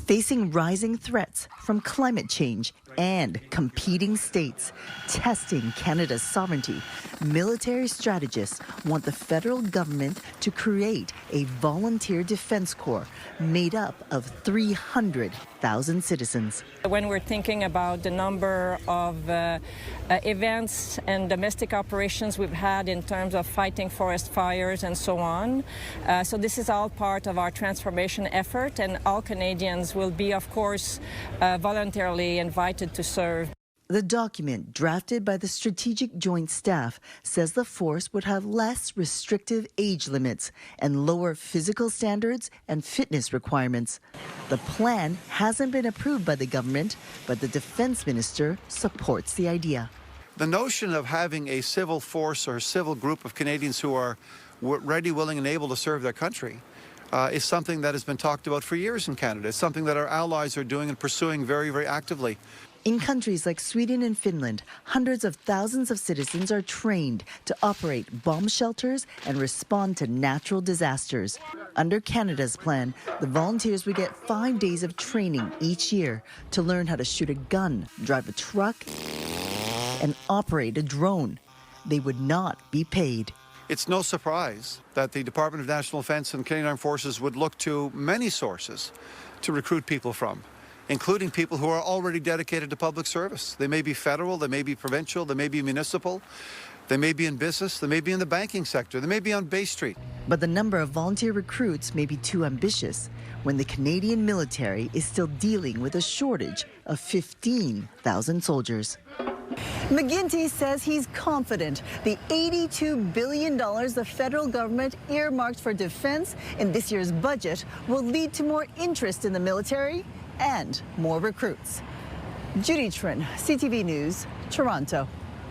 Facing rising threats from climate change and competing states, testing Canada's sovereignty, military strategists want the federal government to create a volunteer defense corps made up of 300,000 citizens. When we're thinking about the number of events and domestic operations we've had in terms of fighting forest fires and so on, so this is all part of our transformation effort, and all Canadians will be, of course, voluntarily invited to serve. The document, drafted by the Strategic Joint Staff, says the force would have less restrictive age limits and lower physical standards and fitness requirements. The plan hasn't been approved by the government, but the Defence Minister supports the idea. The notion of having a civil force or a civil group of Canadians who are ready, willing, and able to serve their country is something that has been talked about for years in Canada. It's something that our allies are doing and pursuing very, very actively. In countries like Sweden and Finland, hundreds of thousands of citizens are trained to operate bomb shelters and respond to natural disasters. Under Canada's plan, the volunteers would get 5 days of training each year to learn how to shoot a gun, drive a truck, and operate a drone. They would not be paid. It's no surprise that the Department of National Defence and Canadian Armed Forces would look to many sources to recruit people from, including people who are already dedicated to public service. They may be federal, they may be provincial, they may be municipal, they may be in business, they may be in the banking sector, they may be on Bay Street. But the number of volunteer recruits may be too ambitious when the Canadian military is still dealing with a shortage of 15,000 soldiers. McGuinty says he's confident the $82 billion the federal government earmarked for defense in this year's budget will lead to more interest in the military and more recruits. Judy Trin, CTV News, Toronto.